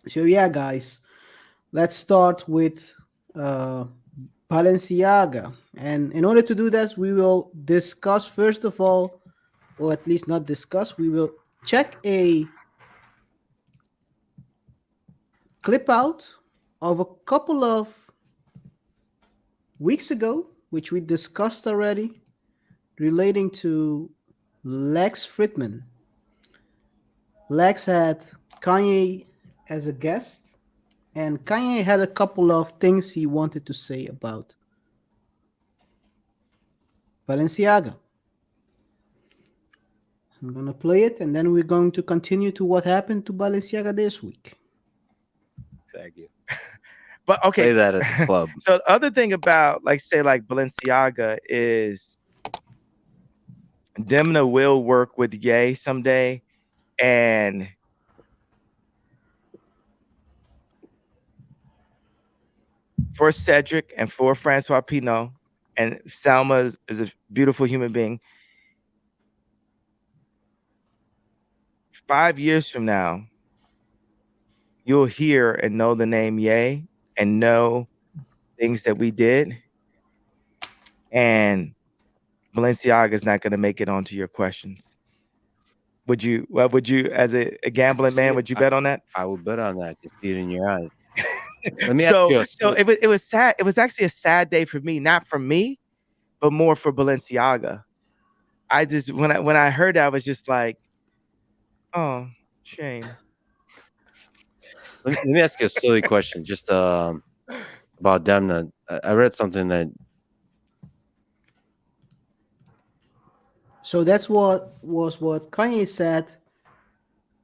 So yeah, guys, let's start with uh, Balenciaga. And in order to do that, we will discuss first of all, or at least not discuss, we will check a clip out of a couple of weeks ago, which we discussed already, relating to Lex Fridman. Lex had Kanye as a guest, and Kanye had a couple of things he wanted to say about Balenciaga. I'm gonna play it, and then we're going to continue to what happened to Balenciaga this week. Thank you. But okay. Play that at the club. So the other thing about like say like Balenciaga is Demna will work with Ye someday, and for Cedric and for Francois Pinot, and Salma is a beautiful human being. 5 years from now, you'll hear and know the name Ye and know things that we did, and Balenciaga is not going to make it onto your questions. Would you? Well, would you, as a I can gambling see man, it. would you bet on that? I would bet on that. I can see it in your eyes. Let me ask so, you a so silly. it was sad. It was actually a sad day for me, not for me, but more for Balenciaga. I just when I heard that, I was just like, oh, shame. Let me ask you a silly question. Just about Demna. I read something that So that's what Kanye said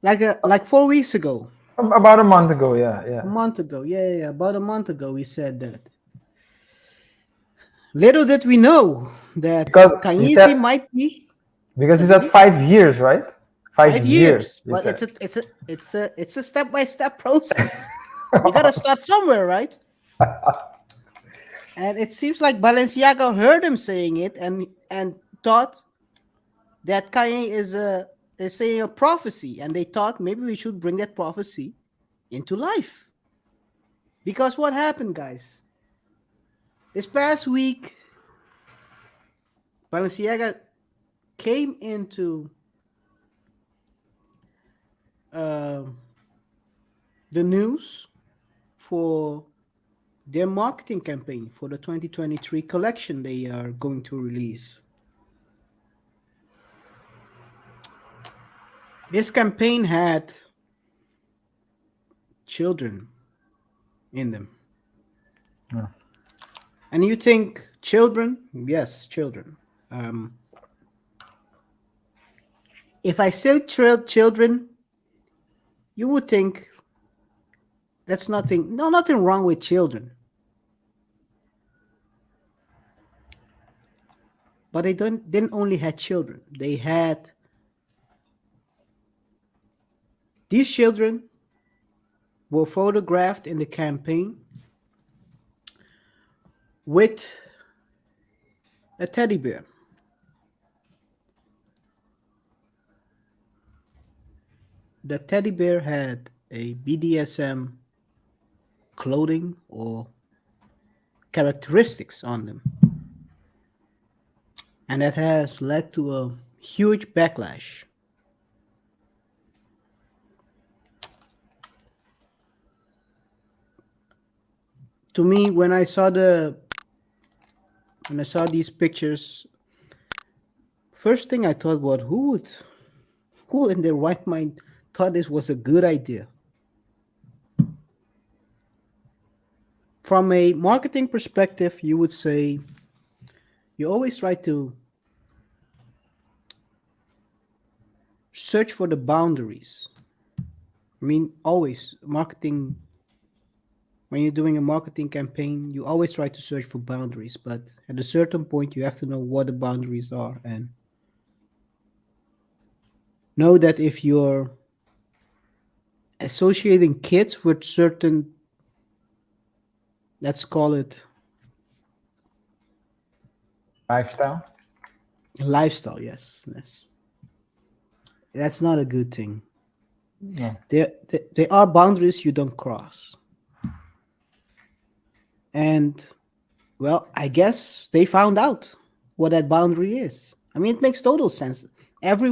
like 4 weeks ago, About a month ago, yeah, a yeah. month ago. Yeah, yeah, yeah, about a month ago, he said that. Little did we know that Because he Kanye said might be. because he said Continue. 5 years, right? Five 5 years, years, he but said. it's a step-by-step process. You gotta start somewhere, right? And it seems like Balenciaga heard him saying it and thought that Kanye is saying a prophecy, and they thought maybe we should bring that prophecy into life. Because what happened, guys? This past week, Balenciaga came into uh, the news for their marketing campaign for the 2023 collection they are going to release. This campaign had children in them. Yeah. And you think children? Yes, children. Um, if I say children, you would think that's nothing. No, nothing wrong with children. But they don't didn't only had children. They had these children were photographed in the campaign with a teddy bear. The teddy bear had a BDSM clothing or characteristics on them, and that has led to a huge backlash. To me, when I saw these pictures, first thing I thought was who in their right mind thought this was a good idea? From a marketing perspective, you would say you always try to search for the boundaries. I mean, always marketing, when you're doing a marketing campaign, you always try to search for boundaries, but at a certain point, you have to know what the boundaries are and know that if you're associating kids with certain, let's call it Lifestyle. lifestyle, yes, that's not a good thing. No. There are boundaries you don't cross. And well, I guess they found out what that boundary is. I mean, it makes total sense. Every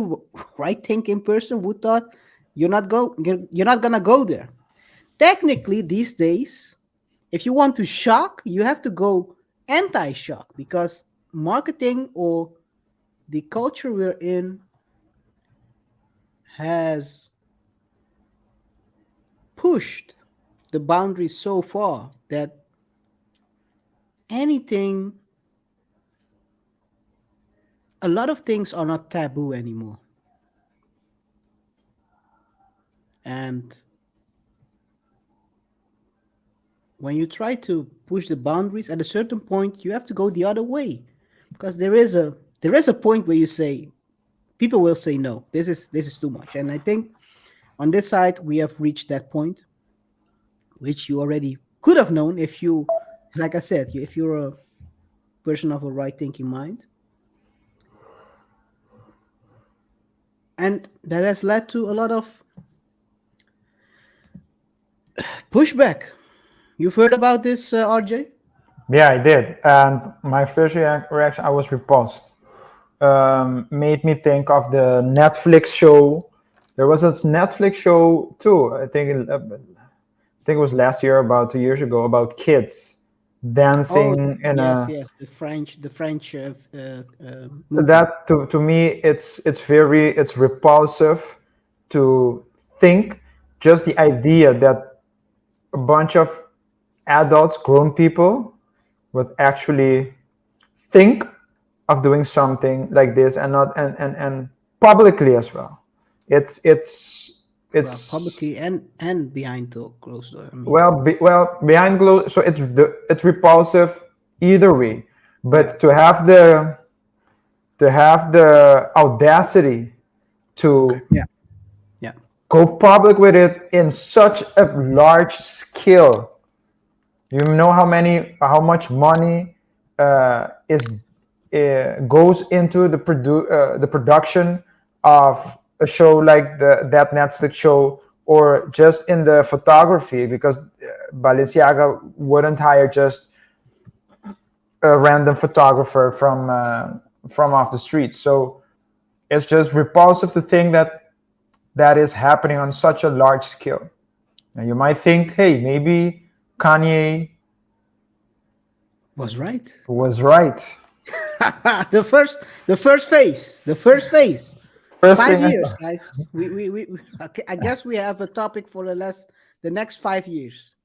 right-thinking person would thought you're not gonna go there. Technically, these days, if you want to shock, you have to go anti-shock because marketing or the culture we're in has pushed the boundary so far that anything, a lot of things are not taboo anymore. And when you try to push the boundaries, at a certain point, you have to go the other way, because there is a point where you say people will say no. This is too much, and I think on this side we have reached that point, which you already could have known if you, like I said, if you're a person of a right thinking mind, and that has led to a lot of pushback. You've heard about this, RJ? Yeah, I did. And my first reaction, I was repulsed. Made me think of the Netflix show. There was this Netflix show too. I think it was last year, about 2 years ago, about kids Oh, dancing in yes, a. yes, the French movie. That to me, it's repulsive to think, just the idea that a bunch of adults, grown people, would actually think of doing something like this, and not and publicly as well. It's it's Well, it's publicly and behind the closed door. I mean, well behind closed. So it's repulsive either way. yeah, But to have the audacity to yeah, yeah. go public with it in such a large scale. You know how much money is goes into the production of a show like that Netflix show, or just in the photography, because Balenciaga wouldn't hire just a random photographer from off the street. So it's just repulsive to think that that is happening on such a large scale. Now you might think, hey, maybe Kanye Was right. was right. the first phase. First 5 years, thing, guys. We okay, I guess we have a topic for the next 5 years.